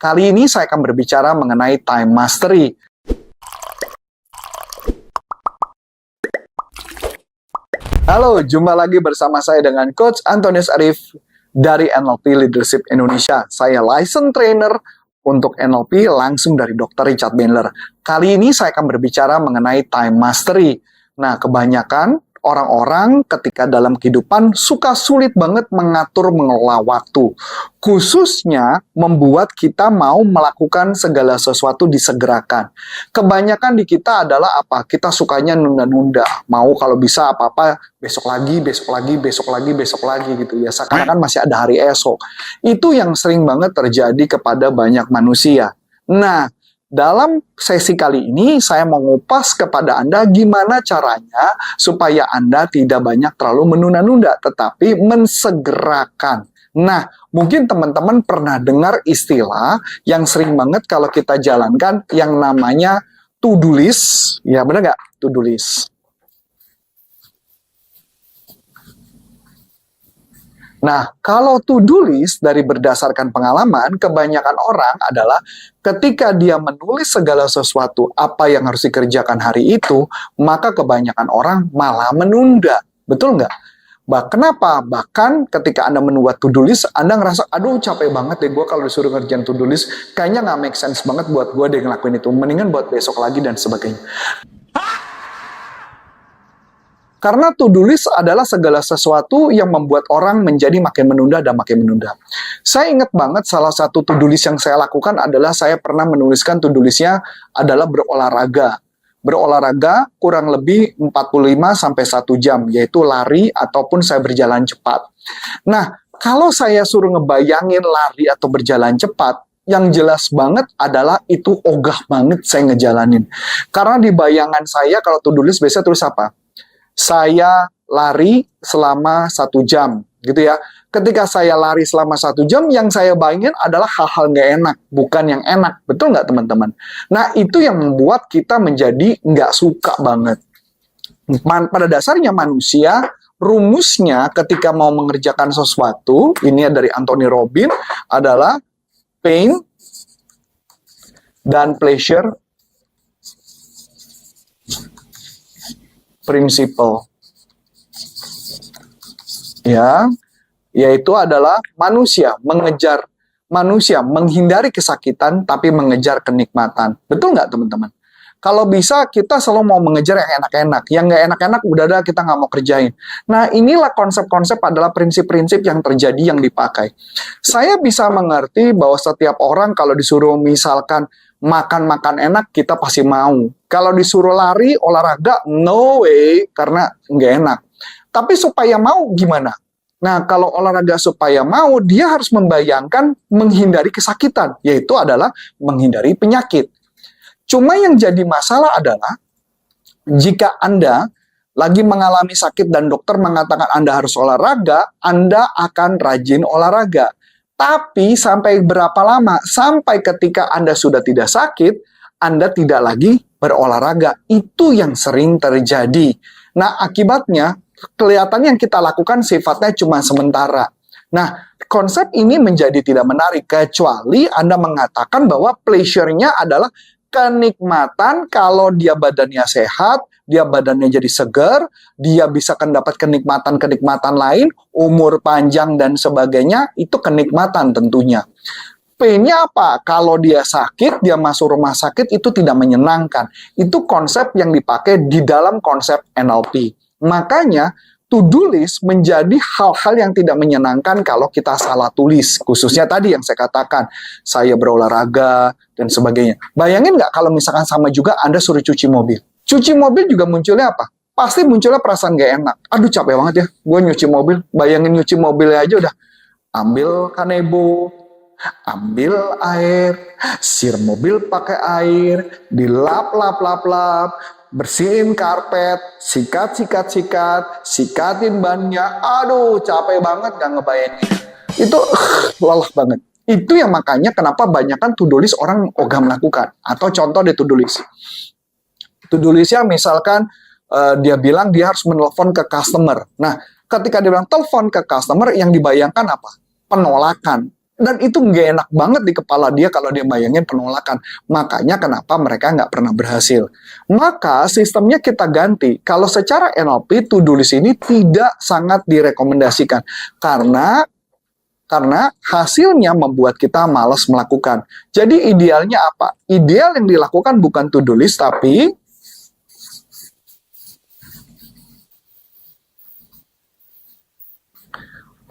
Kali ini saya akan berbicara mengenai time mastery. Halo, jumpa lagi bersama saya dengan Coach Antonius Arif dari NLP Leadership Indonesia. Saya license trainer untuk NLP langsung dari Dr. Richard Bandler. Kali ini saya akan berbicara mengenai time mastery. Nah, kebanyakan orang-orang ketika dalam kehidupan suka sulit banget mengatur mengelola waktu. Khususnya membuat kita mau melakukan segala sesuatu disegerakan. Kebanyakan di kita adalah apa? Kita sukanya nunda-nunda. Mau kalau bisa apa-apa besok lagi, besok lagi, besok lagi, besok lagi gitu ya. Seakan-akan masih ada hari esok. Itu yang sering banget terjadi kepada banyak manusia. Nah, dalam sesi kali ini, saya mau ngupas kepada Anda gimana caranya supaya Anda tidak banyak terlalu menunda-nunda, tetapi mensegerakan. Nah, mungkin teman-teman pernah dengar istilah yang sering banget kalau kita jalankan yang namanya to-do list. Ya, benar nggak? To-do list. Nah, kalau to-do list dari berdasarkan pengalaman, kebanyakan orang adalah ketika dia menulis segala sesuatu apa yang harus dikerjakan hari itu, maka kebanyakan orang malah menunda. Betul nggak? Kenapa? Bahkan ketika Anda membuat to-do list, Anda ngerasa, aduh capek banget deh gue kalau disuruh ngerjain to-do list, kayaknya nggak make sense banget buat gue deh ngelakuin itu. Mendingan buat besok lagi dan sebagainya. Karena to-do list adalah segala sesuatu yang membuat orang menjadi makin menunda dan makin menunda. Saya ingat banget salah satu to-do list yang saya lakukan adalah saya pernah menuliskan to-do listnya adalah berolahraga. Berolahraga kurang lebih 45-1 jam, yaitu lari ataupun saya berjalan cepat. Nah, kalau saya suruh ngebayangin lari atau berjalan cepat, yang jelas banget adalah itu ogah banget saya ngejalanin. Karena di bayangan saya kalau to-do list biasanya tulis apa? Saya lari selama 1 jam, gitu ya. Ketika saya lari selama 1 jam, yang saya bayangin adalah hal-hal nggak enak, bukan yang enak. Betul nggak, teman-teman? Nah, itu yang membuat kita menjadi nggak suka banget. Pada dasarnya manusia, rumusnya ketika mau mengerjakan sesuatu, ini dari Anthony Robbins, adalah pain dan pleasure principle. Ya, yaitu adalah manusia menghindari kesakitan tapi mengejar kenikmatan. Betul nggak, teman-teman? Kalau bisa kita selalu mau mengejar yang enak-enak, yang nggak enak-enak udah kita nggak mau kerjain. Nah, inilah konsep-konsep adalah prinsip-prinsip yang terjadi yang dipakai. Saya bisa mengerti bahwa setiap orang kalau disuruh misalkan makan-makan enak, kita pasti mau. Kalau disuruh lari, olahraga, no way, karena nggak enak. Tapi supaya mau gimana? Nah, kalau olahraga supaya mau, dia harus membayangkan menghindari kesakitan, yaitu adalah menghindari penyakit. Cuma yang jadi masalah adalah, jika Anda lagi mengalami sakit dan dokter mengatakan Anda harus olahraga, Anda akan rajin olahraga. Tapi sampai berapa lama? Sampai ketika Anda sudah tidak sakit, Anda tidak lagi berolahraga. Itu yang sering terjadi. Nah, akibatnya, kelihatan yang kita lakukan sifatnya cuma sementara. Nah, konsep ini menjadi tidak menarik, kecuali Anda mengatakan bahwa pleasure-nya adalah kenikmatan kalau dia badannya sehat, dia badannya jadi segar, dia bisa mendapat kenikmatan-kenikmatan lain, umur panjang dan sebagainya, itu kenikmatan tentunya. Pain-nya apa? Kalau dia sakit, dia masuk rumah sakit, itu tidak menyenangkan. Itu konsep yang dipakai di dalam konsep NLP. Makanya, to-do list menjadi hal-hal yang tidak menyenangkan kalau kita salah tulis. Khususnya tadi yang saya katakan, saya berolahraga, dan sebagainya. Bayangin nggak kalau misalkan sama juga Anda suruh cuci mobil. Cuci mobil juga munculnya apa? Pasti munculnya perasaan nggak enak. Aduh capek banget ya, gue nyuci mobil. Bayangin nyuci mobilnya aja udah. Ambil kanebo, ambil air, sir mobil pakai air, dilap-lap-lap-lap, bersihin karpet, sikatin bannya. Aduh, capek banget gak ngebayangin. Itu lelah banget. Itu yang makanya kenapa banyakkan to-do list orang ogah melakukan. Atau contoh di to-do list. To-do listnya misalkan dia bilang dia harus menelpon ke customer. Nah, ketika dia bilang telepon ke customer, yang dibayangkan apa? Penolakan. Dan itu nggak enak banget di kepala dia kalau dia bayangin penolakan. Makanya kenapa mereka nggak pernah berhasil. Maka sistemnya kita ganti. Kalau secara NLP, to-do list ini tidak sangat direkomendasikan. Karena hasilnya membuat kita malas melakukan. Jadi idealnya apa? Ideal yang dilakukan bukan to-do list, tapi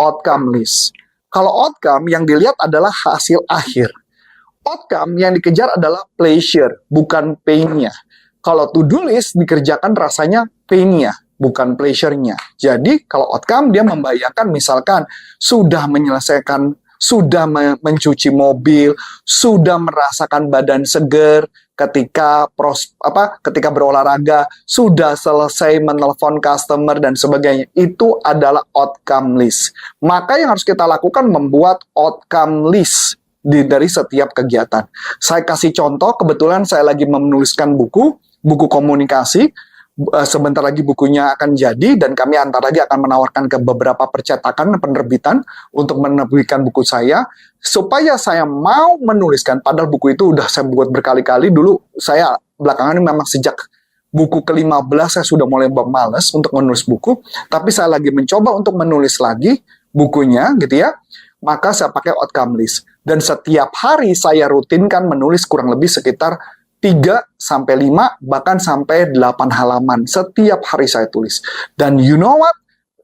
outcome list. Kalau outcome yang dilihat adalah hasil akhir. Outcome yang dikejar adalah pleasure, bukan pain-nya. Kalau to-do list dikerjakan rasanya pain-nya, bukan pleasure-nya. Jadi kalau outcome dia membayangkan misalkan sudah menyelesaikan, sudah mencuci mobil, sudah merasakan badan seger, ketika berolahraga, sudah selesai menelpon customer dan sebagainya. Itu adalah outcome list. Maka yang harus kita lakukan membuat outcome list dari setiap kegiatan. Saya kasih contoh, kebetulan saya lagi menuliskan buku komunikasi. Sebentar lagi bukunya akan jadi dan kami antar lagi akan menawarkan ke beberapa percetakan penerbitan untuk menerbitkan buku saya supaya saya mau menuliskan, padahal buku itu udah saya buat berkali-kali. Dulu saya belakangan ini memang sejak buku ke-15 saya sudah mulai malas untuk menulis buku, tapi saya lagi mencoba untuk menulis lagi bukunya gitu ya. Maka saya pakai outcome list dan setiap hari saya rutinkan menulis kurang lebih sekitar 3-5, bahkan sampai 8 halaman. Setiap hari saya tulis. Dan you know what?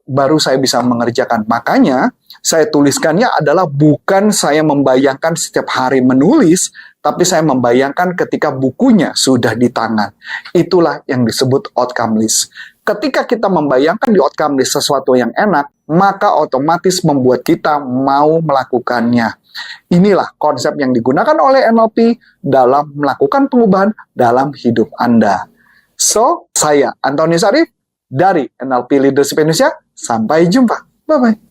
Baru saya bisa mengerjakan. Makanya, saya tuliskannya adalah bukan saya membayangkan setiap hari menulis, tapi saya membayangkan ketika bukunya sudah di tangan. Itulah yang disebut outcome list. Ketika kita membayangkan di outcome list sesuatu yang enak, maka otomatis membuat kita mau melakukannya. Inilah konsep yang digunakan oleh NLP dalam melakukan perubahan dalam hidup Anda. So, saya Antoni Sarif dari NLP Leadership Indonesia. Sampai jumpa. Bye-bye.